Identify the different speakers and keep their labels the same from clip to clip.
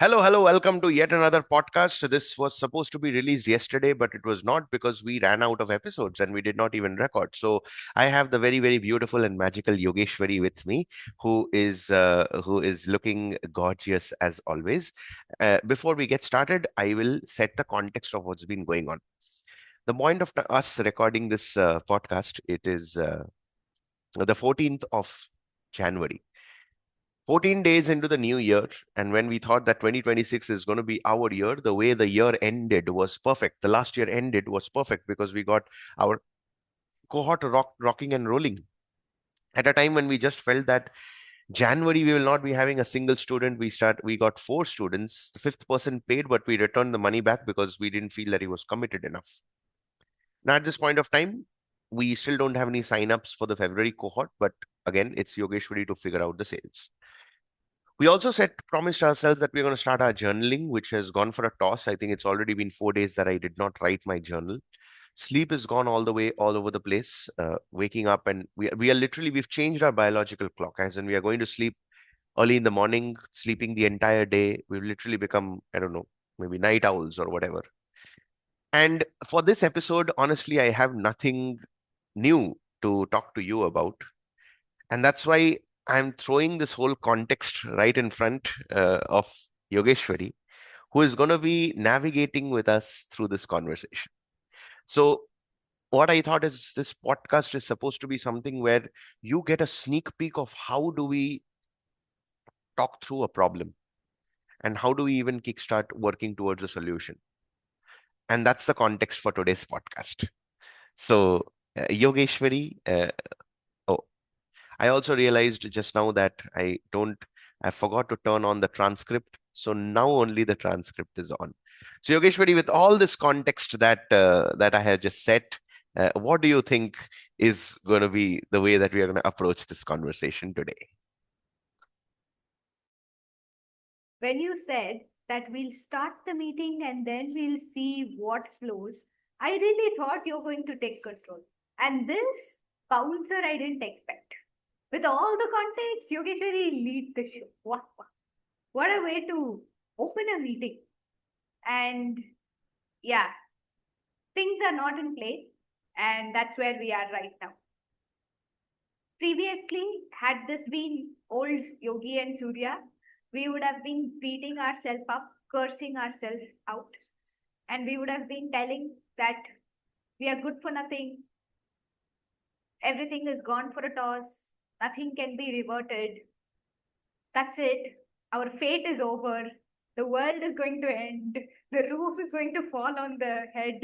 Speaker 1: Hello, welcome to yet another podcast. So this was supposed to be released yesterday, but it was not because we ran out of episodes and we did not even record. So I have the very beautiful and magical Yogeshwari with me, who is looking gorgeous as always. Before we get started, I will set the context of what's been going on. The point of us recording this podcast, it is the 14th of January. 14 days into the new year, and when we thought that 2026 is going to be our year, the way the year ended was perfect. The last year ended was perfect because we got our cohort rocking and rolling at a time when we just felt that January we will not be having a single student. We got four students. The fifth person paid, but we returned the money back because we didn't feel that he was committed enough. Now at this point of time, we still don't have any sign-ups for the February cohort, but again, it's Yogeshwari to figure out the sales. We also promised ourselves that we're going to start our journaling, which has gone for a toss. I think it's already been 4 days that I did not write my journal. Sleep has gone all the way, all over the place. Waking up, and we are literally, we've changed our biological clock, as in we are going to sleep early in the morning, sleeping the entire day. We've literally become, I don't know, maybe night owls or whatever. And for this episode, honestly, I have nothing new to talk to you about. And that's why I'm throwing this whole context right in front of Yogeshwari, who is going to be navigating with us through this conversation. So, what I thought is this podcast is supposed to be something where you get a sneak peek of how do we talk through a problem and how do we even kickstart working towards a solution. And that's the context for today's podcast. So, Yogeshwari, oh, I also realized just now that I forgot to turn on the transcript. So now only the transcript is on. So Yogeshwari, with all this context that I have just set, what do you think is going to be the way that we are going to approach this conversation today?
Speaker 2: When you said that we'll start the meeting and then we'll see what flows, I really thought you're going to take control. And this bouncer I didn't expect. With all the context, Yogeshwari leads the show. Wow. What a way to open a meeting. And yeah, things are not in place. And that's where we are right now. Previously, had this been old Yogi and Surya, we would have been beating ourselves up, cursing ourselves out, and we would have been telling that we are good for nothing, everything is gone for a toss, nothing can be reverted, that's it, our fate is over, the world is going to end, the roof is going to fall on the head,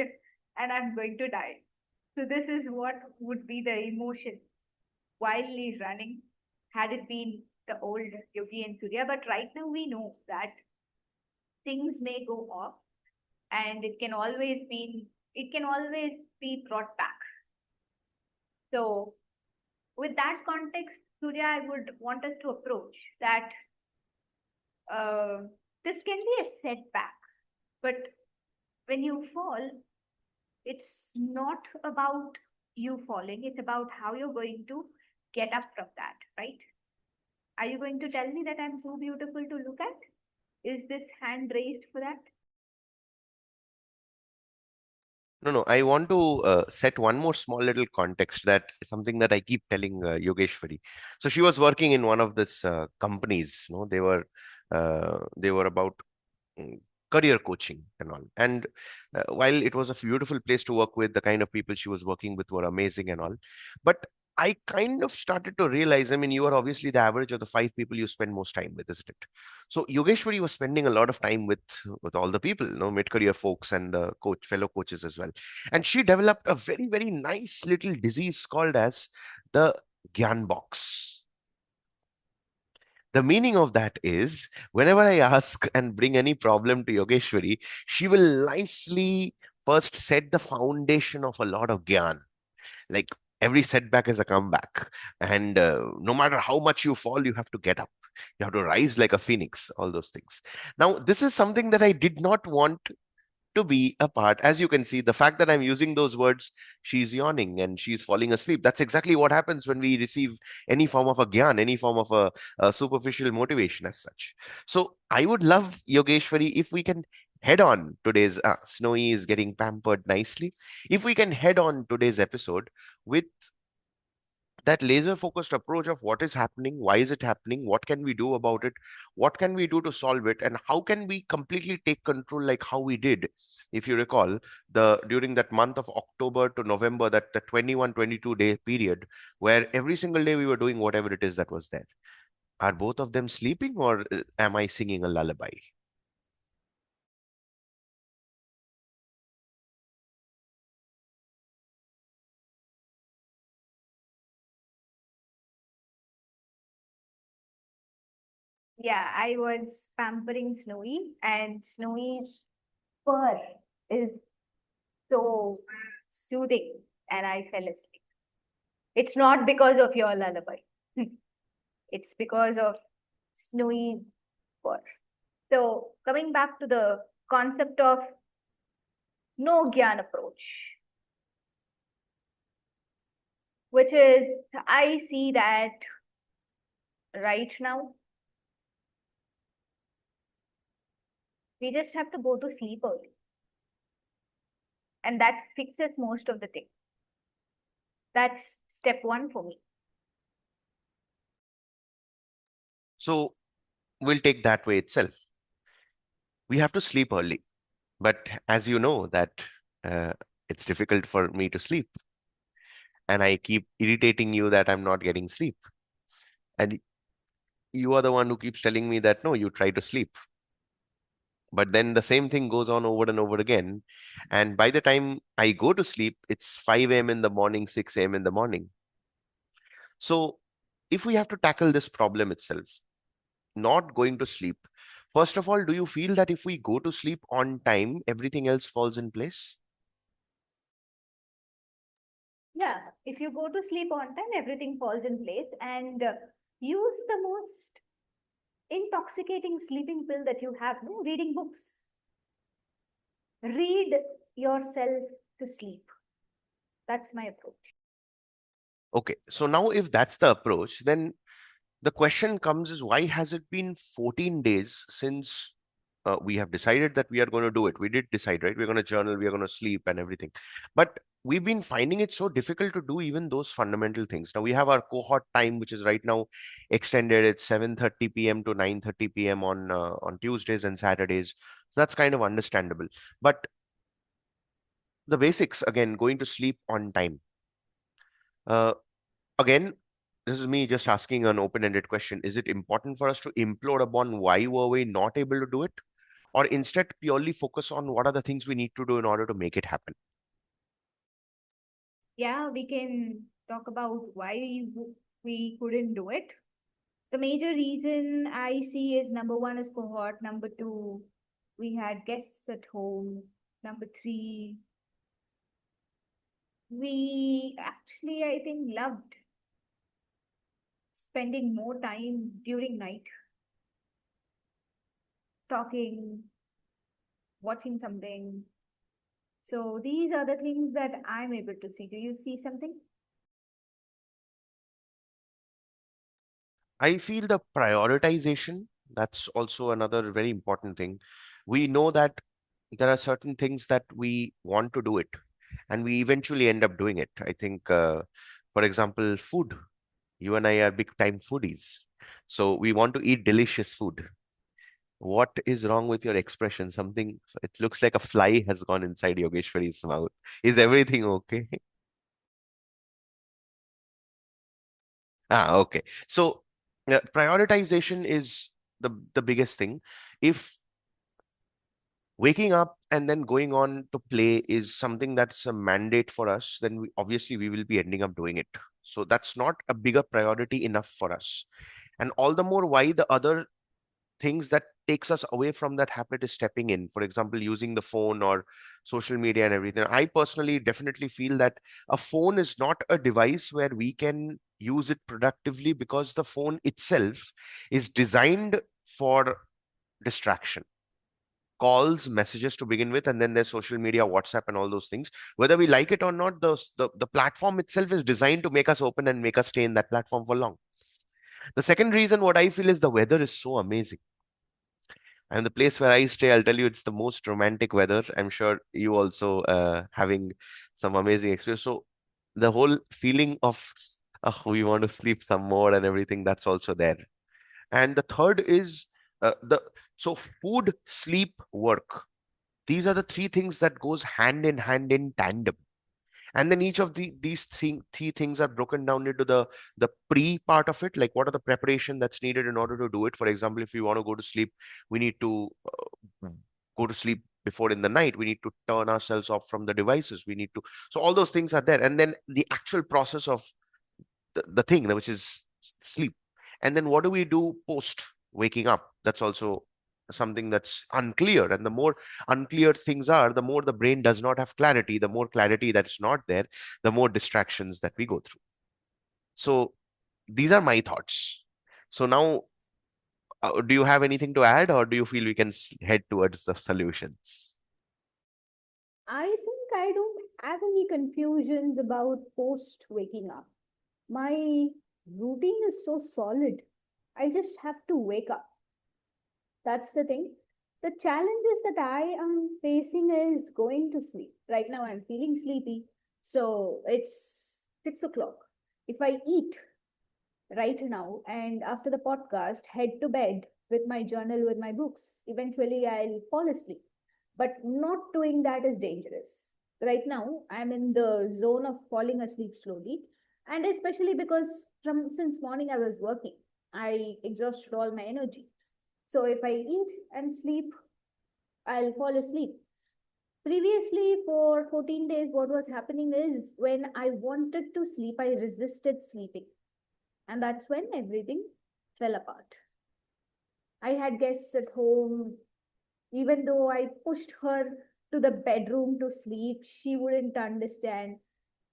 Speaker 2: and I'm going to die. So, this is what would be the emotion while he's running, had it been the old Yogi and Surya. But right now we know that things may go off and it can always be brought back. So with that context, Surya, I would want us to approach that uh, this can be a setback, but when you fall, it's not about you falling, it's about how you're going to get up from that, right? Are you going to tell me that I'm too beautiful to look at? Is this hand raised for that?
Speaker 1: No. I want to set one more small little context that is something that I keep telling Yogeshwari. So she was working in one of this companies. They were about mm, career coaching and all. And while it was a beautiful place to work with, the kind of people she was working with were amazing and all. But I kind of started to realize, I mean, you are obviously the average of the five people you spend most time with, isn't it? So Yogeshwari was spending a lot of time with all the people, mid-career folks and the fellow coaches as well. And she developed a very nice little disease called as the Gyan box. The meaning of that is whenever I ask and bring any problem to Yogeshwari, she will nicely first set the foundation of a lot of gyan. Like every setback is a comeback. And no matter how much you fall, you have to get up. You have to rise like a phoenix, all those things. Now, this is something that I did not want to be a part. As you can see, the fact that I'm using those words, she's yawning and she's falling asleep. That's exactly what happens when we receive any form of a gyan, any form of a superficial motivation as such. So I would love, Yogeshwari, if we can head on today's Snowy is getting pampered nicely. If we can head on today's episode with that laser focused approach of what is happening, why is it happening, what can we do about it, what can we do to solve it, and how can we completely take control, like how we did, if you recall, the during that month of October to November, that the 21-22 day period, where every single day we were doing whatever it is that was there. Are both of them sleeping, or am I singing a lullaby?
Speaker 2: Yeah, I was pampering Snowy, and Snowy's purr is so soothing, and I fell asleep. It's not because of your lullaby. It's because of Snowy's purr. So coming back to the concept of no-gyan approach, which is, I see that right now we just have to go to sleep early, and that fixes most of the thing. That's step one for me.
Speaker 1: So we'll take that way itself. We have to sleep early, but as you know that uh, it's difficult for me to sleep, and I keep irritating you that I'm not getting sleep. And you are the one who keeps telling me that no, you try to sleep. But then the same thing goes on over and over again. And by the time I go to sleep, it's 5 a.m. in the morning, 6 a.m. in the morning. So if we have to tackle this problem itself, not going to sleep, first of all, do you feel that if we go to sleep on time, everything else falls in place?
Speaker 2: Yeah, if you go to sleep on time, everything falls in place, and use the most intoxicating sleeping pill that you have, no? Reading books. Read yourself to sleep. That's my approach.
Speaker 1: Okay, so now if that's the approach, then the question comes is, why has it been 14 days since we have decided that we are going to do it? We did decide, right? We're going to journal, we're going to sleep and everything. But we've been finding it so difficult to do even those fundamental things. Now we have our cohort time, which is right now extended. It's 7:30 p.m. to 9:30 p.m. on Tuesdays and Saturdays. So that's kind of understandable. But the basics, again, going to sleep on time. Uh, Again, this is me just asking an open-ended question. Is it important for us to implode upon why were we not able to do it? Or instead purely focus on what are the things we need to do in order to make it happen?
Speaker 2: Yeah, we can talk about why we couldn't do it. The major reason I see is number one is cohort, number two, we had guests at home, number three, we actually, I think, loved spending more time during night talking, watching something. So these are the things that I'm able to see. Do you see something?
Speaker 1: I feel the prioritization, that's also another very important thing. We know that there are certain things that we want to do it, and we eventually end up doing it. I think, for example, food. You and I are big time foodies. So we want to eat delicious food. What is wrong with your expression? Something, it looks like a fly has gone inside Yogeshwari's mouth. Is everything okay? Okay. So prioritization is the biggest thing. If waking up and then going on to play is something that's a mandate for us, then obviously we will be ending up doing it. So that's not a bigger priority enough for us. And all the more why the other things that takes us away from that habit is stepping in, for example, using the phone or social media and everything. I personally definitely feel that a phone is not a device where we can use it productively, because the phone itself is designed for distraction. calls, messages to begin with, and then there's social media, WhatsApp, and all those things. Whether we like it or not, the platform itself is designed to make us open and make us stay in that platform for long. The second reason, what I feel, is the weather is so amazing. And the place where I stay, I'll tell you, it's the most romantic weather. I'm sure you also having some amazing experience. So the whole feeling of, oh, we want to sleep some more and everything, that's also there. And the third is the so food, sleep, work. These are the three things that goes hand in hand in tandem. And then each of these three things are broken down into the pre part of it, like what are the preparation that's needed in order to do it. For example, if we want to go to sleep, we need to go to sleep before in the night. We need to turn ourselves off from the devices. We need to, so all those things are there. And then the actual process of the thing, which is sleep. And then what do we do post waking up? That's also something that's unclear. And the more unclear things are, the more the brain does not have clarity. The more clarity that's not there, the more distractions that we go through. So these are my thoughts. So now, do you have anything to add, or do you feel we can head towards the solutions?
Speaker 3: I think I don't have any confusions about post waking up. My routine is so solid. I just have to wake up. That's the thing. The challenges that I am facing is going to sleep. Right now, I'm feeling sleepy. So it's 6 o'clock. If I eat right now and after the podcast, head to bed with my journal, with my books, eventually I'll fall asleep. But not doing that is dangerous. Right now, I'm in the zone of falling asleep slowly. And especially because from since morning I was working, I exhausted all my energy. So if I eat and sleep, I'll fall asleep. Previously, for 14 days, what was happening is when I wanted to sleep, I resisted sleeping. And that's when everything fell apart. I had guests at home. Even though I pushed her to the bedroom to sleep, she wouldn't understand.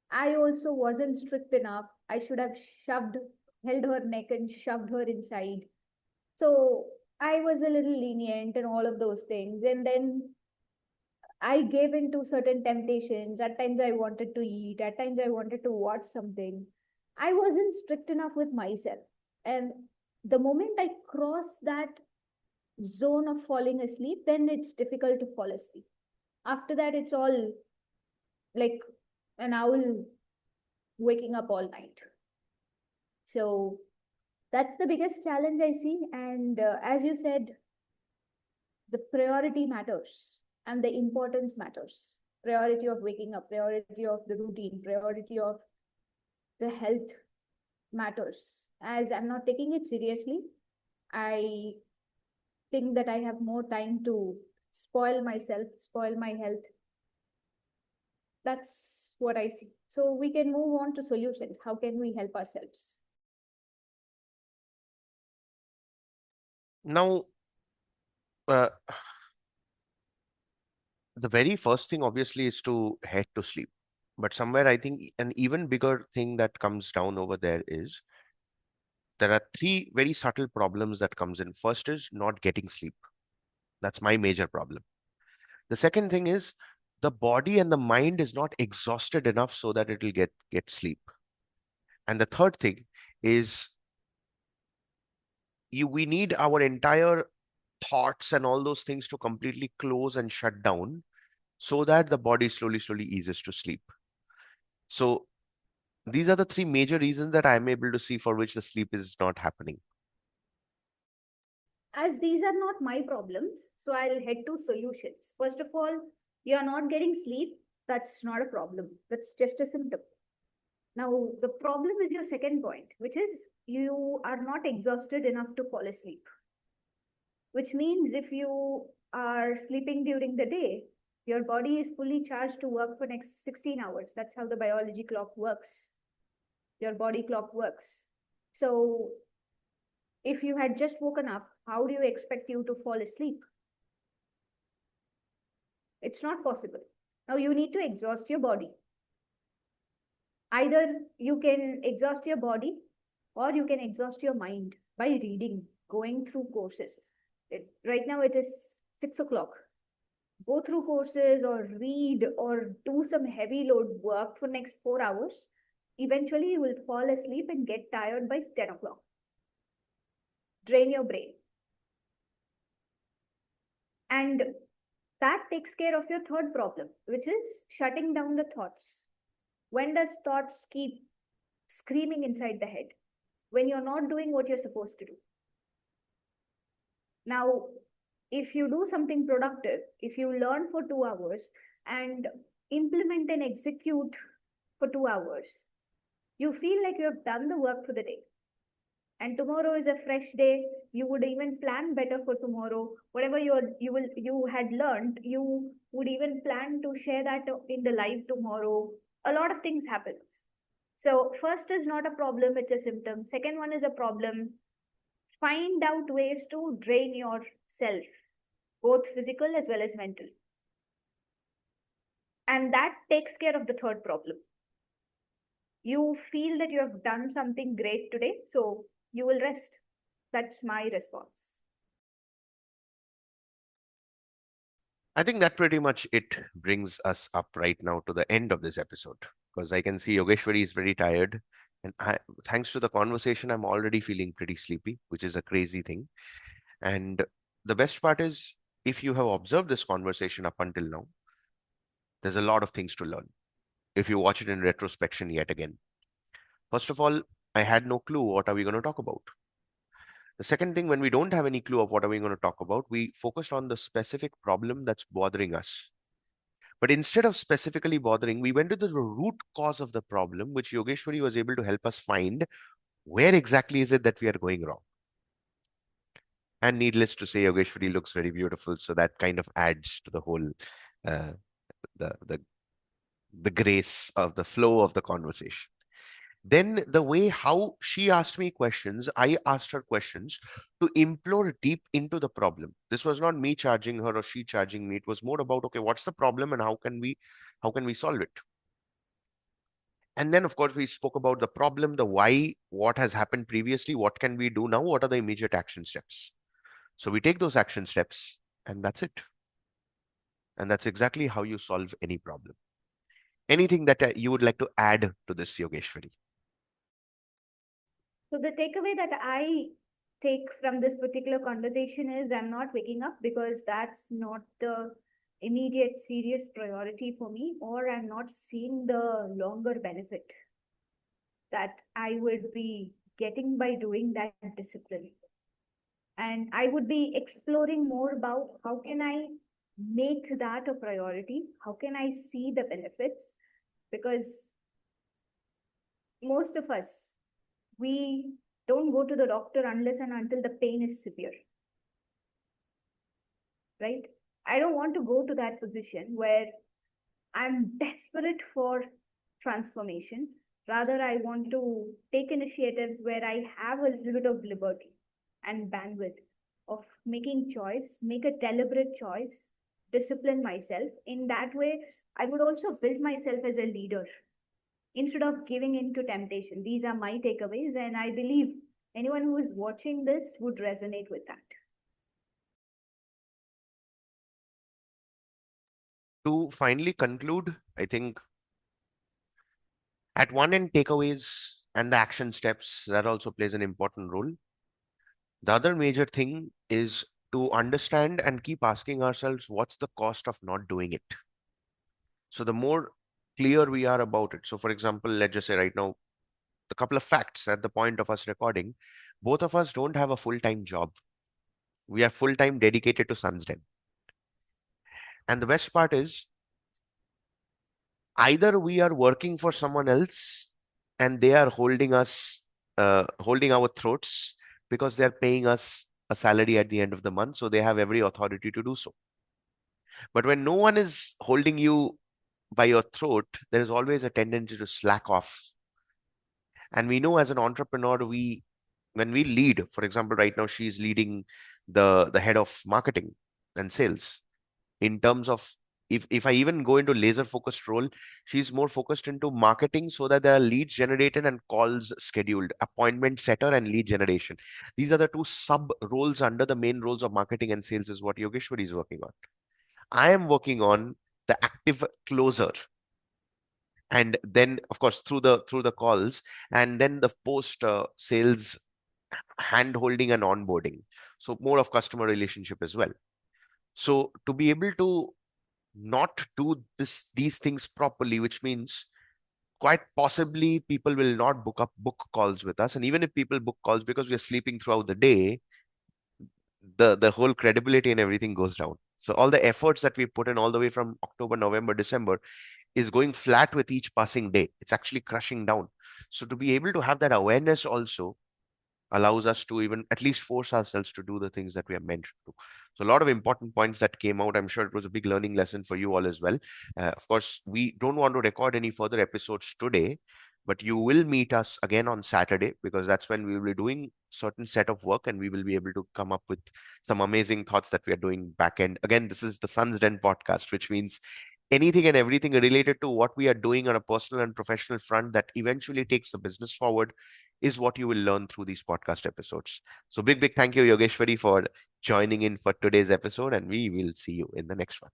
Speaker 3: I also wasn't strict enough. I should have held her neck and shoved her inside. So I was a little lenient and all of those things. And then I gave in to certain temptations. At times I wanted to eat, at times I wanted to watch something. I wasn't strict enough with myself. And the moment I cross that zone of falling asleep, then it's difficult to fall asleep. After that, it's all like an owl waking up all night. So that's the biggest challenge I see. And as you said, the priority matters and the importance matters. Priority of waking up, priority of the routine, priority of the health matters. As I'm not taking it seriously, I think that I have more time to spoil myself, spoil my health. That's what I see. So we can move on to solutions. How can we help ourselves?
Speaker 1: Now, uh, the very first thing obviously is to head to sleep. But somewhere I think an even bigger thing that comes down over there is there are three very subtle problems that comes in. First is not getting sleep. That's my major problem. The second thing is the body and the mind is not exhausted enough so that it'll get sleep. And the third thing is we need our entire thoughts and all those things to completely close and shut down so that the body slowly eases to sleep. So these are the three major reasons that I'm able to see for which the sleep is not happening.
Speaker 2: As these are not my problems, so I'll head to solutions. First of all, you're not getting sleep. That's not a problem. That's just a symptom. Now, the problem is your second point, which is you are not exhausted enough to fall asleep. Which means if you are sleeping during the day, your body is fully charged to work for next 16 hours. That's how the biology clock works. Your body clock works. So if you had just woken up, how do you expect you to fall asleep? It's not possible. Now you need to exhaust your body. Either you can exhaust your body or you can exhaust your mind by reading, going through courses. Right now it is 6 o'clock. go through courses or read or do some heavy load work for next 4 hours, eventually you will fall asleep and get tired by 10 o'clock. Drain your brain. And that takes care of your third problem, which is shutting down the thoughts. When does thoughts keep screaming inside the head? When you're not doing what you're supposed to do. Now, if you do something productive, if you learn for 2 hours and implement and execute for 2 hours, you feel like you have done the work for the day. And tomorrow is a fresh day. You would even plan better for tomorrow. Whatever you had learned, you would even plan to share that in the live tomorrow. A lot of things happens. So first is not a problem, it's a symptom. Second one is a problem. Find out ways to drain yourself, both physical as well as mental. And that takes care of the third problem. You feel that you have done something great today, so you will rest. That's my response.
Speaker 1: I think that pretty much it brings us up right now to the end of this episode, because I can see Yogeshwari is very tired. And thanks to the conversation, I'm already feeling pretty sleepy, which is a crazy thing. And the best part is, if you have observed this conversation up until now, there's a lot of things to learn. If you watch it in retrospection yet again, first of all, I had no clue what are we going to talk about. The second thing, when we don't have any clue of what are we going to talk about, we focused on the specific problem that's bothering us. But instead of specifically bothering, we went to the root cause of the problem, which Yogeshwari was able to help us find where exactly is it that we are going wrong. And needless to say, Yogeshwari looks very beautiful, so that kind of adds to the whole uh, the the the grace of the flow of the conversation. Then the way how she asked me questions, I asked her questions to implore deep into the problem. This was not me charging her or she charging me. It was more about, okay, what's the problem and how can we solve it? And then, of course, we spoke about the problem, the why, what has happened previously, what can we do now, what are the immediate action steps. So we take those action steps, and that's it. And that's exactly how you solve any problem. Anything that you would like to add to this, Yogeshwari?
Speaker 2: So the takeaway that I take from this particular conversation is I'm not waking up because that's not the immediate serious priority for me, or I'm not seeing the longer benefit that I would be getting by doing that discipline. And I would be exploring more about how can I make that a priority? How can I see the benefits? Because most of us, we don't go to the doctor unless and until the pain is severe, right? I don't want to go to that position where I'm desperate for transformation. Rather, I want to take initiatives where I have a little bit of liberty and bandwidth of making choice, make a deliberate choice, discipline myself. In that way, I would also build myself as a leader instead of giving in to temptation. These are my takeaways, and I believe anyone who is watching this would resonate with that.
Speaker 1: To finally conclude, I think at one end, takeaways and the action steps, that also plays an important role. The other major thing is to understand and keep asking ourselves, what's the cost of not doing it? So the more clear we are about it. So, for example, let's just say right now, a couple of facts at the point of us recording, both of us don't have a full-time job. We are full-time dedicated to Sunsden. And the best part is, either we are working for someone else and they are holding our throats because they're paying us a salary at the end of the month, so they have every authority to do so. But when no one is holding you by your throat, there is always a tendency to slack off. And we know as an entrepreneur, when we lead, for example, right now she's leading the head of marketing and sales. In terms of, if I even go into laser focused role, she's more focused into marketing so that there are leads generated and calls scheduled, appointment setter and lead generation. These are the two sub roles under the main roles of marketing and sales is what Yogeshwari is working on. I am working on the active closer, and then of course through the calls, and then the post sales hand holding and onboarding, so more of customer relationship as well. So to be able to not do these things properly, which means quite possibly people will not book calls with us, and even if people book calls because we are sleeping throughout the day, the whole credibility and everything goes down. So all the efforts that we put in all the way from October, November, December is going flat with each passing day. It's actually crushing down. So to be able to have that awareness also allows us to even at least force ourselves to do the things that we are meant to. So a lot of important points that came out. I'm sure it was a big learning lesson for you all as well. Of course, we don't want to record any further episodes today, but you will meet us again on Saturday, because that's when we will be doing certain set of work, and we will be able to come up with some amazing thoughts that we are doing back end. Again, this is the Sunsden podcast, which means anything and everything related to what we are doing on a personal and professional front that eventually takes the business forward is what you will learn through these podcast episodes. So big thank you, Yogeshwari, for joining in for today's episode, and we will see you in the next one.